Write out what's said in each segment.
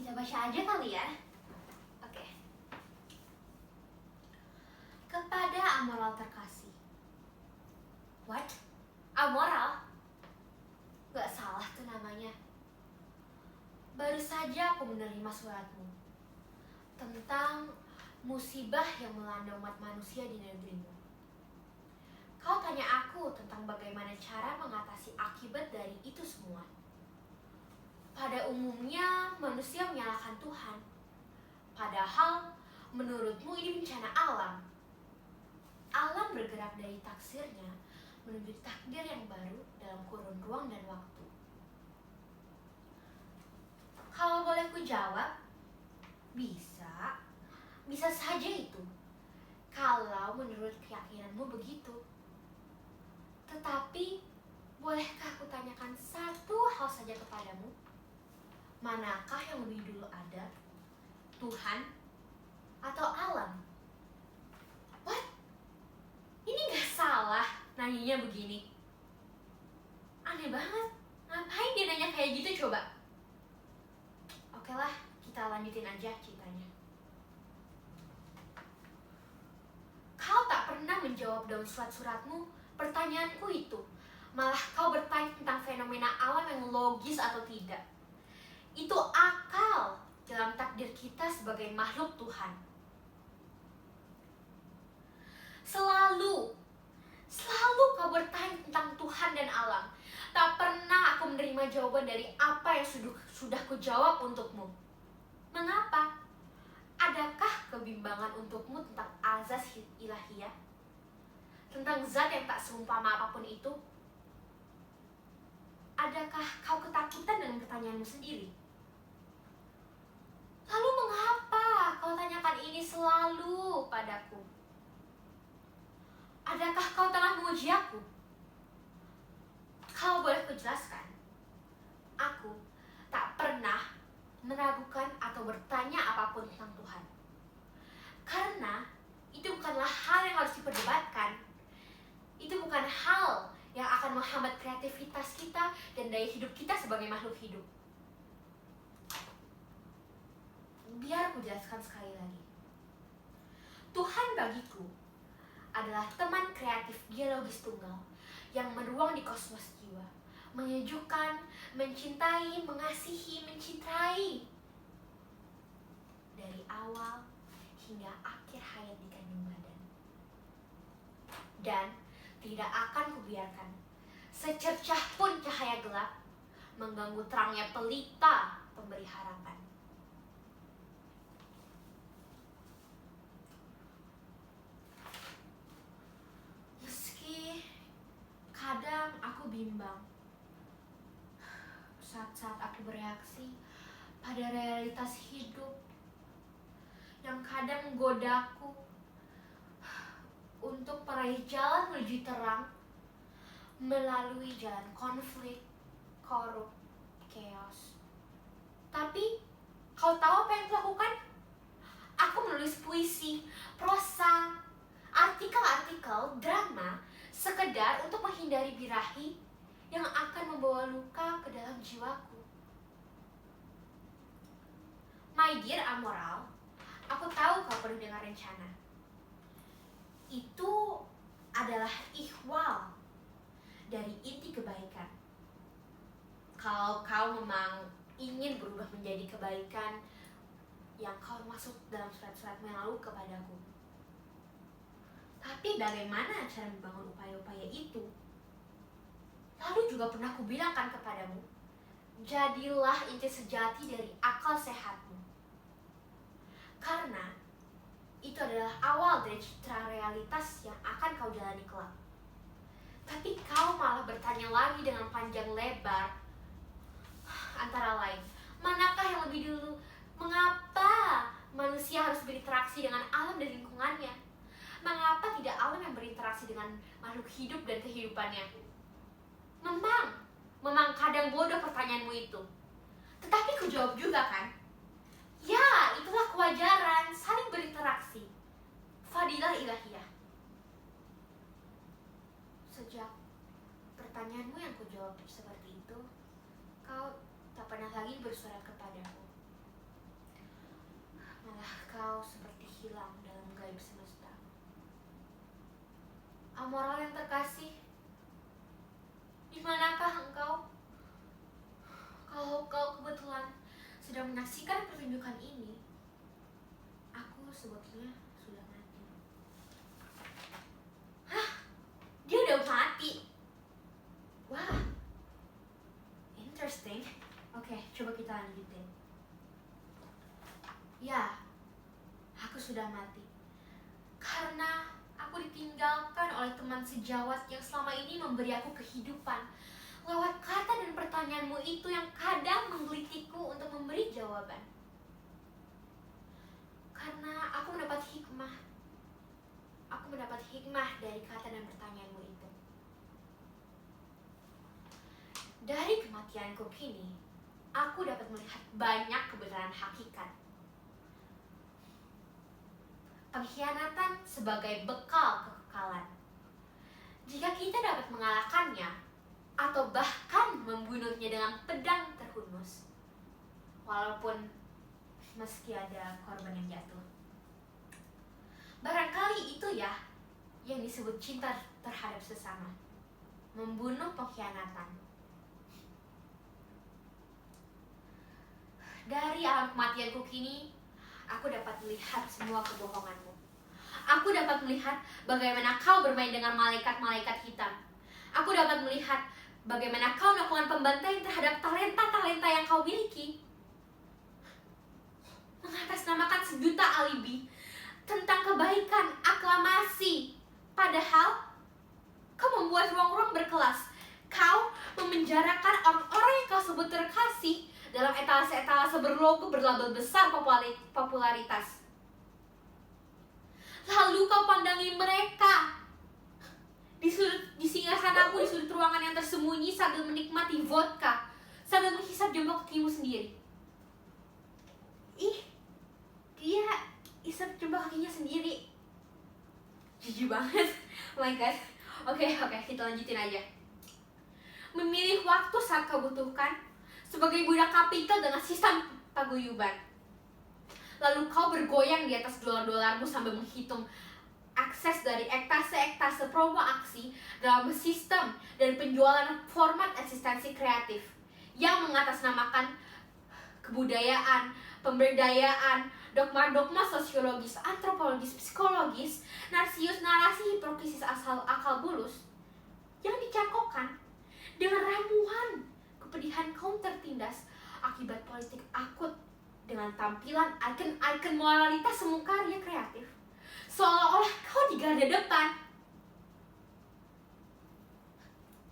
Kita baca aja kali ya. Oke. Kepada amoral terkasih. What? Amoral? Gak salah tuh namanya. Baru saja aku menerima suratmu tentang musibah yang melanda umat manusia di negerimu. Kau tanya aku tentang bagaimana cara mengatasi akibat dari itu semua. Pada umumnya manusia menyalahkan Tuhan. Padahal menurutmu ini bencana alam. Alam bergerak dari taksirnya menuju takdir yang baru dalam kurun ruang dan waktu. Kalau boleh ku jawab, bisa saja itu. Kalau menurut keyakinanmu begitu. Tetapi, bolehkah aku tanyakan satu hal saja kepadamu? Manakah yang lebih dulu ada? Tuhan atau alam? What? Ini gak salah nanyanya begini. Aneh banget. Ngapain dia nanya kayak gitu coba? Oke lah, kita lanjutin aja ceritanya. Kau tak pernah menjawab dalam surat-suratmu pertanyaanku itu. Malah kau bertanya tentang fenomena alam yang logis atau tidak. Itu akal dalam takdir kita sebagai makhluk Tuhan. Selalu kau bertanya tentang Tuhan dan alam. Tak pernah aku menerima jawaban dari apa yang sudah kujawab untukmu. Mengapa? Adakah kebimbangan untukmu tentang azas ilahiyah? Tentang zat yang tak seumpama apapun itu? Adakah kau ketakutan dengan pertanyaanmu sendiri? Lalu mengapa kau tanyakan ini selalu padaku? Adakah kau tengah menguji aku? Kalau boleh kujelaskan, aku tak pernah meragukan atau bertanya apapun tentang Tuhan. Karena itu bukanlah hal yang harus diperdebatkan. Itu bukan hal yang akan menghambat kreativitas kita dan daya hidup kita sebagai makhluk hidup. Biar aku jelaskan sekali lagi. Tuhan bagiku adalah teman kreatif geologis tunggal yang meruang di kosmos jiwa, menyejukkan, mencintai, mengasihi, mencitai dari awal hingga akhir hayat di kandung badan. Dan tidak akan kubiarkan secercah pun cahaya gelap mengganggu terangnya pelita pemberi harapan. Meski kadang aku bimbang saat-saat aku bereaksi pada realitas hidup yang kadang menggodaku untuk meraih jalan menuju terang melalui jalan konflik, korup, chaos. Tapi kau tahu apa yang kulakukan? Aku menulis puisi, prosa, artikel-artikel, drama sekedar untuk menghindari birahi yang akan membawa luka ke dalam jiwaku. My dear amoral, aku tahu kau perlu dengar rencana. Itu adalah ihwal dari inti kebaikan. Kalau kau memang ingin berubah menjadi kebaikan yang kau maksud dalam surat-suratmu yang lalu kepadaku. Tapi bagaimana cara membangun upaya-upaya itu? Lalu juga pernah kubilangkan kepadamu, jadilah inti sejati dari akal sehatmu. Karena itu adalah awal dari citra realitas yang akan kau jalani kelak. Tapi kau malah bertanya lagi dengan panjang lebar. Antara lain, manakah yang lebih dulu? Mengapa manusia harus berinteraksi dengan alam dan lingkungannya? Mengapa tidak alam yang berinteraksi dengan makhluk hidup dan kehidupannya? Memang kadang bodoh pertanyaanmu itu. Tetapi ku jawab juga kan? Ya, itulah kewajaran, saling berinteraksi. Fadilah ilahiyah. Sejak pertanyaanmu yang kujawab seperti itu, kau tak pernah lagi bersurat kepadaku. Malah kau seperti hilang dalam gaib semesta. Amoral yang terkasih, di manakah engkau? Kalau kau kebetulan sedang menyaksikan pertunjukan ini, aku sebetulnya sudah mati. Hah? Dia udah mati? Wah, interesting. Oke, coba kita lanjutin. Ya, aku sudah mati. Karena aku ditinggalkan oleh teman sejawat yang selama ini memberi aku kehidupan lewat kata dan pertanyaanmu itu yang kadang menggelitiku untuk memberi jawaban. Karena aku mendapat hikmah. Aku mendapat hikmah dari kata dan pertanyaanmu itu. Dari kematianku kini, aku dapat melihat banyak kebenaran hakikat. Pengkhianatan sebagai bekal kekekalan. Jika kita dapat mengalahkannya, atau bahkan membunuhnya dengan pedang terhunus, walaupun meski ada korban yang jatuh. Barangkali itu ya yang disebut cinta terhadap sesama, membunuh pengkhianatan. Dari alam kematianku kini, aku dapat melihat semua kebohonganmu. Aku dapat melihat bagaimana kau bermain dengan malaikat-malaikat hitam. Aku dapat melihat bagaimana kau melakukan pembantaian terhadap talenta-talenta yang kau miliki. Mengatasnamakan sejuta alibi tentang kebaikan, aklamasi. Padahal kau membuat ruang-ruang berkelas. Kau memenjarakan orang-orang yang kau sebut terkasih dalam etalase-etalase berlogo berlabel besar popularitas. Lalu kau pandangi mereka di singgahsanamu, di sudut ruangan yang tersembunyi sambil menikmati vodka, sambil menghisap jempol kakimu sendiri. Ih, dia isap jempol kakinya sendiri. Jijik banget. Oh my god. Oke, kita lanjutin aja. Memilih waktu saat kau butuhkan, sebagai budak kapital dengan sistem paguyuban. Lalu kau bergoyang di atas dolar-dolarmu sambil menghitung akses dari ektase-ektase promo aksi dalam sistem dan penjualan format eksistensi kreatif yang mengatasnamakan kebudayaan, pemberdayaan, dogma-dogma sosiologis, antropologis, psikologis, narasi hipokrisis asal akal bulus yang dicangkokkan dengan ramuan kepedihan kaum tertindas akibat politik akut dengan tampilan ikon-ikon moralitas semu karya kreatif, seolah-olah kau di garda depan.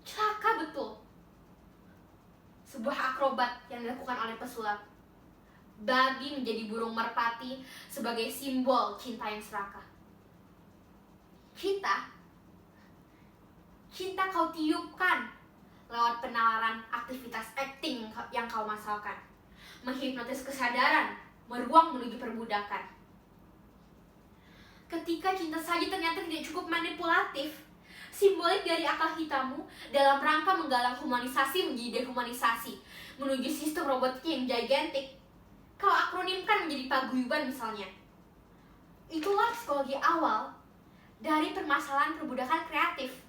Celaka betul. Sebuah akrobat yang dilakukan oleh pesulap. Babi menjadi burung merpati sebagai simbol cinta yang serakah. Cinta kau tiupkan lewat penawaran aktivitas acting yang kau masalkan, menghipnotis kesadaran, meruang menuju perbudakan. Ketika cinta saja ternyata tidak cukup manipulatif, simbolik dari akal hitammu dalam rangka menggalang humanisasi menjadi dehumanisasi, menuju sistem robotik yang gigantic, kau akronimkan menjadi paguyuban misalnya. Itulah psikologi awal dari permasalahan perbudakan kreatif.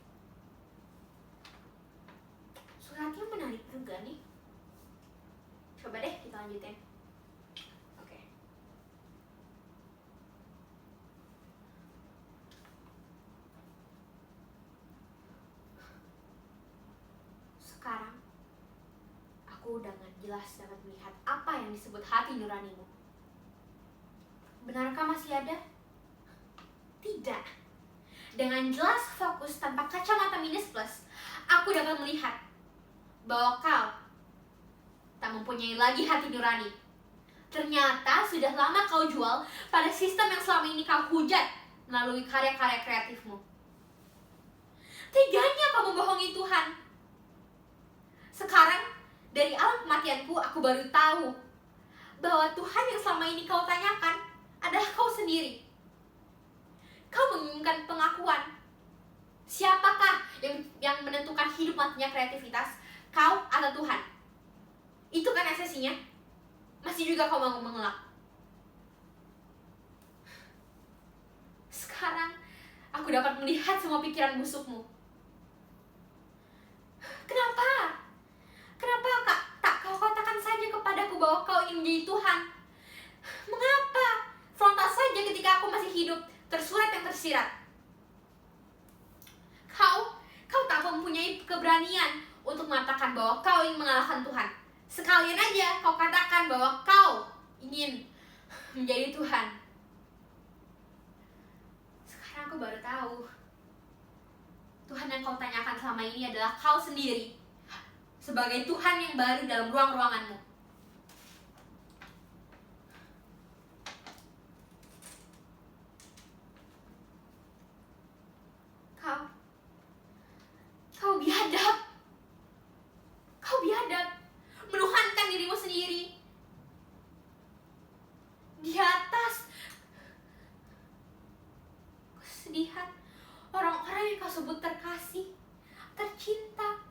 Suratnya menarik juga nih. Coba deh kita lanjutin. Oke. Sekarang aku dengan jelas dapat melihat apa yang disebut hati nuranimu. Benarkah masih ada? Tidak. Dengan jelas fokus tanpa kacamata minus plus, aku dapat melihat bahwa kau tak mempunyai lagi hati nurani. Ternyata sudah lama kau jual pada sistem yang selama ini kau hujat melalui karya-karya kreatifmu. Teganya kau membohongi Tuhan. Sekarang, dari alam kematianku, aku baru tahu bahwa Tuhan yang selama ini kau tanyakan adalah kau sendiri. Kau menginginkan pengakuan. Siapakah yang menentukan hidup matinya kreativitas? Kau atau Tuhan? Itu kan esensinya. Masih juga kau mau mengelak. Sekarang aku dapat melihat semua pikiran busukmu. Kenapa? Kenapa tak kau katakan saja kepadaku bahwa kau ingin menjadi Tuhan? Mengapa? Frontal saja ketika aku masih hidup, tersurat yang tersirat. Kau tak mempunyai keberanian untuk mengatakan bahwa kau ingin mengalahkan Tuhan. Sekalian aja kau katakan bahwa kau ingin menjadi Tuhan. Sekarang aku baru tahu, Tuhan yang kau tanyakan selama ini adalah kau sendiri, sebagai Tuhan yang baru dalam ruang-ruanganmu. Kau biadab. Kau biadab. Menuhankan dirimu sendiri di atas kesedihan orang-orang yang kau sebut terkasih, tercinta.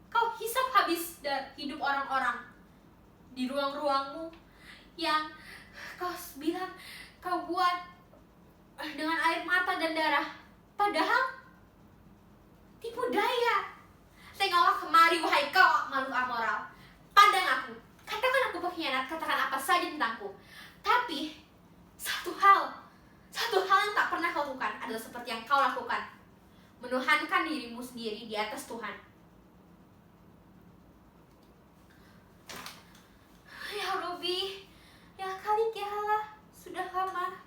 Kau hisap habis dari hidup orang-orang di ruang-ruangmu yang kau bilang kau buat dengan air mata dan darah. Padahal tipu daya. Tengoklah kemari, wahai kau makhluk amoral. Pandang aku, katakan aku pengkhianat, katakan apa saja tentangku. Tapi satu hal yang tak pernah kau lakukan adalah seperti yang kau lakukan, menuhankan dirimu sendiri di atas Tuhan. Ya Robi, ya kali kialah, sudah lama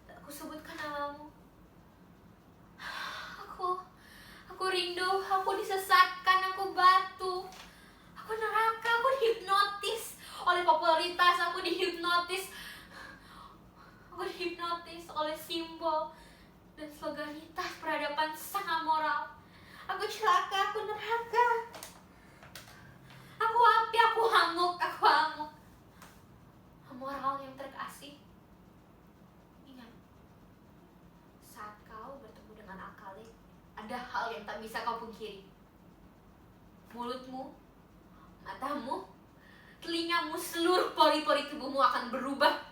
aku sebutkan namamu. Aku rindu, aku disesatkan, aku batu, aku neraka, aku dihipnotis oleh popularitas, aku dihipnotis oleh simbol dan vulgaritas peradaban sang amoral. Aku celaka, aku neraka, aku api, aku hamuk. Amoral yang terkasih, ingat, saat kau bertemu dengan Akalik, ada hal yang tak bisa kau pungkiri. Mulutmu, matamu, telingamu, seluruh pori-pori tubuhmu akan berubah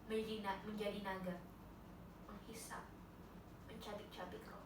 menjadi naga, menghisap, mencabik-cabik roh.